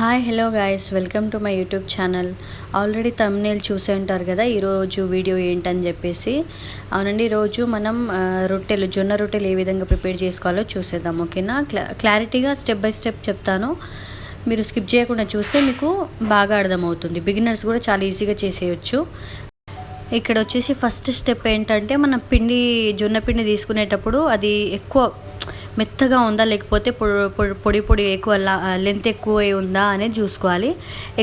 Hi hello guys, welcome to my YouTube channel. Already thumbnail చూసే ఉంటారు కదా ఈరోజు వీడియో ఏంటని చెప్పేసి. అవునండి, ఈరోజు మనం జొన్న రొట్టెలు ఏ విధంగా ప్రిపేర్ చేసుకోవాలో చూసేద్దాం. ఓకేనా? క్లారిటీగా స్టెప్ బై స్టెప్ చెప్తాను. మీరు స్కిప్ చేయకుండా చూస్తే మీకు బాగా అర్థమవుతుంది. బిగినర్స్ కూడా చాలా ఈజీగా చేసేయచ్చు. ఇక్కడ వచ్చేసి ఫస్ట్ స్టెప్ ఏంటంటే, మనం జొన్న పిండి తీసుకునేటప్పుడు అది ఎక్కువ మెత్తగా ఉందా లేకపోతే పొడి ఎక్కువ లెంత్ ఎక్కువ ఉందా అనేది చూసుకోవాలి.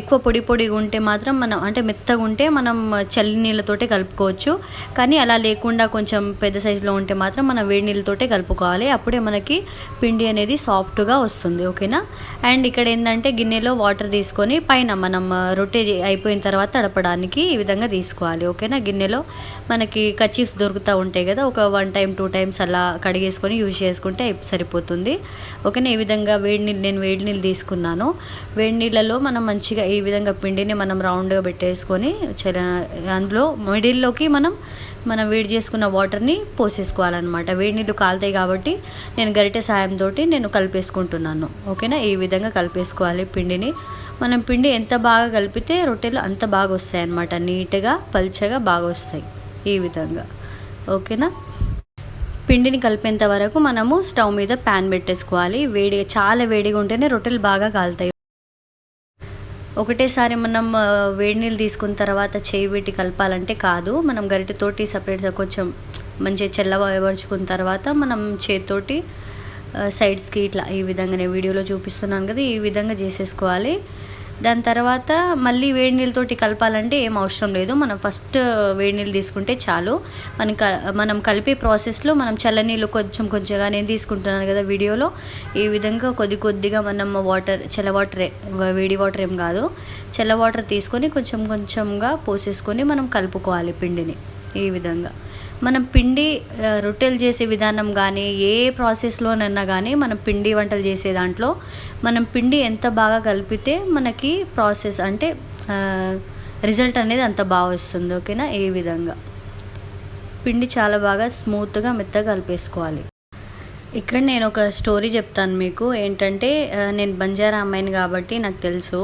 ఎక్కువ పొడిగా ఉంటే మాత్రం మనం అంటే మెత్తగా ఉంటే మనం చల్లి నీళ్ళతోటే కలుపుకోవచ్చు. కానీ అలా లేకుండా కొంచెం పెద్ద సైజులో ఉంటే మాత్రం మనం వేడి నీళ్ళతోటే కలుపుకోవాలి. అప్పుడే మనకి పిండి అనేది సాఫ్ట్గా వస్తుంది. ఓకేనా? అండ్ ఇక్కడ ఏంటంటే గిన్నెలో వాటర్ తీసుకొని పైన మనం రొట్టె అయిపోయిన తర్వాత తడపడానికి ఈ విధంగా తీసుకోవాలి. ఓకేనా? గిన్నెలో మనకి కచీఫ్స్ దొరుకుతూ ఉంటాయి కదా, ఒక 1 time 2 times అలా కడిగేసుకొని యూజ్ చేసుకుంటే సరిపోతుంది. ఓకేనా? ఈ విధంగా నేను వేడి నీళ్ళు తీసుకున్నాను. వేడి నీళ్ళలో మనం మంచిగా ఈ విధంగా పిండిని మనం రౌండ్గా పెట్టేసుకొని అందులో మిడిల్లోకి మనం వేడి చేసుకున్న వాటర్ని పోసేసుకోవాలన్నమాట. వేడి నీళ్ళు కాలుతాయి కాబట్టి నేను గరిటె సాయంతో నేను కలిపేసుకుంటున్నాను. ఓకేనా? ఈ విధంగా కలిపేసుకోవాలి పిండిని. మనం పిండి ఎంత బాగా కలిపితే రొట్టెలు అంత బాగా వస్తాయి అన్నమాట. నీట్గా పల్చగా బాగా వస్తాయి ఈ విధంగా. ఓకేనా? పిండిని కలిపేంత వరకు మనము స్టవ్ మీద ప్యాన్ పెట్టేసుకోవాలి. చాలా వేడిగా ఉంటేనే రొట్టెలు బాగా కాలుతాయి. ఒకటేసారి మనం వేడి నీళ్ళు తీసుకున్న తర్వాత చేయి పెట్టి కలపాలంటే కాదు. మనం గరిటెతోటి సపరేట్గా కొంచెం మంచిగా చల్లబరుచుకున్న తర్వాత మనం చేతితోటి సైడ్స్కి ఇట్లా ఈ విధంగా నేను వీడియోలో చూపిస్తున్నాను కదా, ఈ విధంగా చేసేసుకోవాలి. దాని తర్వాత మళ్ళీ వేడి నీళ్ళతోటి కలపాలంటే ఏం అవసరం లేదు. మనం ఫస్ట్ వేడి నీళ్ళు తీసుకుంటే చాలు. మనం కలిపే ప్రాసెస్లో మనం చల్లనీళ్ళు కొంచెంగా నేను తీసుకుంటున్నాను కదా వీడియోలో, ఈ విధంగా కొద్దిగా మనం చల్ల వాటరే, వేడి వాటర్ ఏం కాదు, చల్ల వాటర్ తీసుకొని కొంచెంగా పోసేసుకొని మనం కలుపుకోవాలి పిండిని. ఈ విధంగా మనం రొట్టెలు చేసే విధానం కానీ ఏ ప్రాసెస్లోనైనా కానీ మనం పిండి వంటలు చేసే దాంట్లో మనం పిండి ఎంత బాగా కలిపితే మనకి ప్రాసెస్ అంటే రిజల్ట్ అనేది అంత బాగా వస్తుంది. ఓకేనా? ఈ విధంగా పిండి చాలా బాగా స్మూత్గా మెత్తగా కలిపేసుకోవాలి. ఇక్కడ నేను ఒక స్టోరీ చెప్తాను మీకు. ఏంటంటే, నేను బంజారా అమ్మాయిని కాబట్టి నాకు తెలుసు.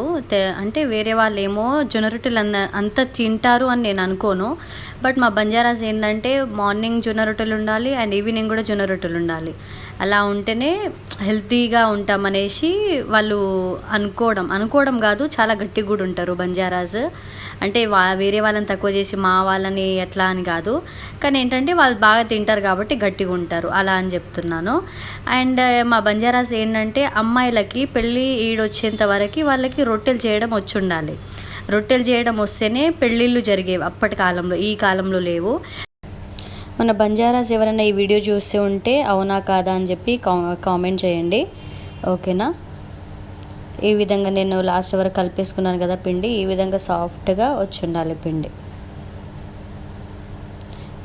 అంటే వేరే వాళ్ళు ఏమో జొన్న రొట్టెలు అంత తింటారు అని నేను అనుకోను. బట్ మా బంజారాస్ ఏంటంటే మార్నింగ్ జొన్న రొట్టెలు ఉండాలి అండ్ ఈవినింగ్ కూడా జొన్న రొట్టెలు ఉండాలి. అలా ఉంటేనే హెల్తీగా ఉంటామనేసి వాళ్ళు అనుకోవడం కాదు, చాలా గట్టిగా కూడా ఉంటారు బంజారాస్. అంటే వేరే వాళ్ళని తక్కువ చేసి మా వాళ్ళని ఎట్లా అని కాదు, కానీ ఏంటంటే వాళ్ళు బాగా తింటారు కాబట్టి గట్టిగా ఉంటారు, అలా అని చెప్తున్నాను. అండ్ మా బంజారాస్ ఏంటంటే అమ్మాయిలకి పెళ్ళి ఈడొచ్చేంత వరకు వాళ్ళకి రొట్టెలు చేయడం వచ్చి ఉండాలి. రొట్టెలు చేయడం వస్తేనే పెళ్ళిళ్ళు జరిగేవి అప్పటి కాలంలో, ఈ కాలంలో లేవు. మన బంజారాస్ ఎవరైనా ఈ వీడియో చూస్తూ ఉంటే అవునా కాదా అని చెప్పి కామెంట్ చేయండి. ఓకేనా? ఈ విధంగా నేను లాస్ట్ వరకు కలిపేసుకున్నాను కదా పిండి, ఈ విధంగా సాఫ్ట్గా వచ్చి ఉండాలి పిండి.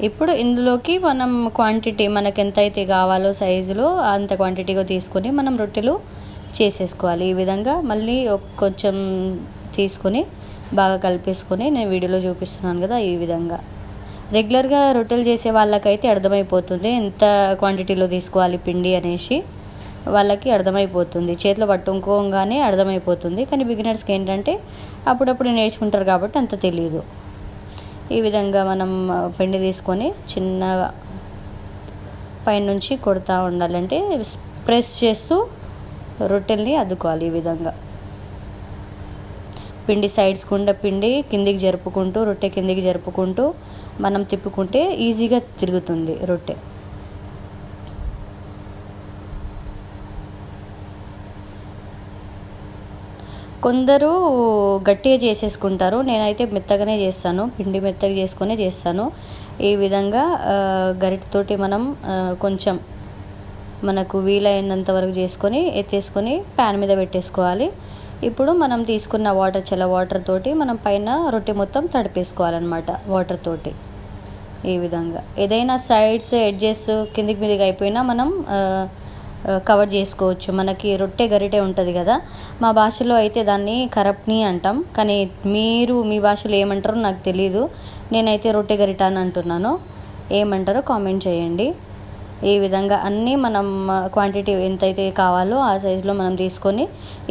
ఇప్పుడు ఇందులోకి మనం క్వాంటిటీ మనకు ఎంత అయితే కావాలో సైజులో అంత క్వాంటిటీగా తీసుకొని మనం రొట్టెలు చేసేసుకోవాలి. ఈ విధంగా మళ్ళీ కొంచెం తీసుకొని బాగా కలిపేసుకొని నేను వీడియోలో చూపిస్తున్నాను కదా, ఈ విధంగా రెగ్యులర్గా రొట్టెలు చేసే వాళ్ళకైతే అర్థమైపోతుంది ఎంత క్వాంటిటీలో తీసుకోవాలి పిండి అనేసి, వాళ్ళకి అర్థమైపోతుంది. చేతిలో పట్టుకోగానే అర్థమైపోతుంది. కానీ బిగినర్స్కి ఏంటంటే అప్పుడప్పుడు నేర్చుకుంటారు కాబట్టి అంత తెలియదు. ఈ విధంగా మనం పిండి తీసుకొని చిన్నగా పైనుంచి కొడుతూ ఉండాలంటే ప్రెస్ చేస్తూ రొట్టెల్ని అద్దుకోవాలి. ఈ విధంగా పిండి సైడ్స్ గుండా పిండి కిందికి జరుపుకుంటూ రొట్టె కిందికి జరుపుకుంటూ మనం తిప్పుకుంటే ఈజీగా తిరుగుతుంది రొట్టె. కొందరు గట్టిగా చేసేసుకుంటారు, నేనైతే మెత్తగానే చేస్తాను. పిండి మెత్తగా చేసుకునే చేస్తాను. ఈ విధంగా గరిటెతోటి మనం కొంచెం మనకు వీలైనంత వరకు చేసుకొని ఎత్తేసుకొని ప్యాన్ మీద పెట్టేసుకోవాలి. ఇప్పుడు మనం తీసుకున్న చల్ల వాటర్ తోటి మనం పైన రొట్టె మొత్తం తడిపేసుకోవాలన్నమాట వాటర్ తోటి. ఈ విధంగా ఏదైనా సైడ్స్ ఎడ్జెస్ కిందికి మీదకి అయిపోయినా మనం కవర్ చేసుకోవచ్చు. మనకి రొట్టె గరిటె ఉంటుంది కదా, మా భాషలో అయితే దాన్ని కరప్ని అంటాం, కానీ మీ భాషలో ఏమంటారో నాకు తెలీదు. నేనైతే రొట్టె గరిట అని అంటున్నాను. ఏమంటారో కామెంట్ చేయండి. ఈ విధంగా అన్నీ మనం క్వాంటిటీ ఎంతైతే కావాలో ఆ సైజులో మనం తీసుకొని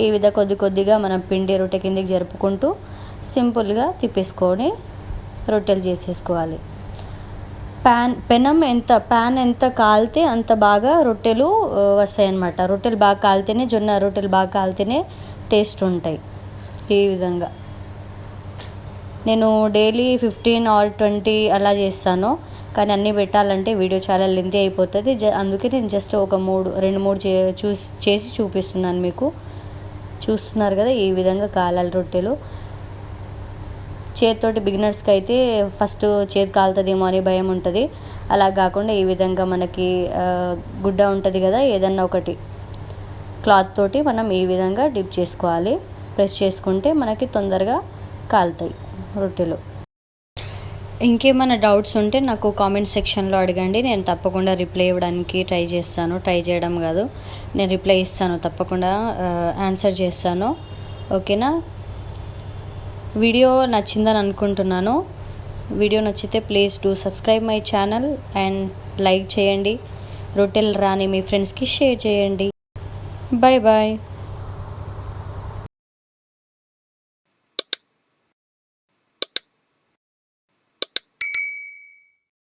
ఈ విధంగా కొద్ది కొద్దిగా మనం పిండి రొట్టె కిందికి జరుపుకుంటూ సింపుల్గా తిప్పేసుకొని రొట్టెలు చేసేసుకోవాలి. ప్యాన్ ఎంత కాలితే అంత బాగా రొట్టెలు వస్తాయి అన్నమాట. రొట్టెలు బాగా కాలితేనే, జొన్న రొట్టెలు బాగా కాలితేనే టేస్ట్ ఉంటాయి. ఈ విధంగా నేను డైలీ 15 or 20 అలా చేస్తాను, కానీ అన్నీ పెట్టాలంటే వీడియో చాలా లెంతీ అయిపోతుంది. అందుకే నేను జస్ట్ ఒక 2-3 చేసి చూపిస్తున్నాను మీకు. చూస్తున్నారు కదా, ఈ విధంగా కాలాలి రొట్టెలు. చేతితోటి బిగినర్స్కి అయితే ఫస్ట్ చేతి కాలుతుందేమో అని భయం ఉంటుంది. అలా కాకుండా ఈ విధంగా మనకి గుడ్డ ఉంటుంది కదా, ఏదన్నా ఒకటి క్లాత్ తోటి మనం ఈ విధంగా డిప్ చేసుకోవాలి. ప్రెస్ చేసుకుంటే మనకి తొందరగా కాలుతాయి రొట్టెలు. ఇంకేమైనా డౌట్స్ ఉంటే నాకు కామెంట్ సెక్షన్లో అడగండి. నేను తప్పకుండా రిప్లై ఇవ్వడానికి ట్రై చేస్తాను. ట్రై చేయడం కాదు, నేను రిప్లై ఇస్తాను, తప్పకుండా ఆన్సర్ చేస్తాను. ఓకేనా? వీడియో నచ్చిందని అనుకుంటున్నాను. వీడియో నచ్చితే please do subscribe my channel and like చేయండి. రొట్టెలు రాని మీ ఫ్రెండ్స్కి షేర్ చేయండి. Bye bye.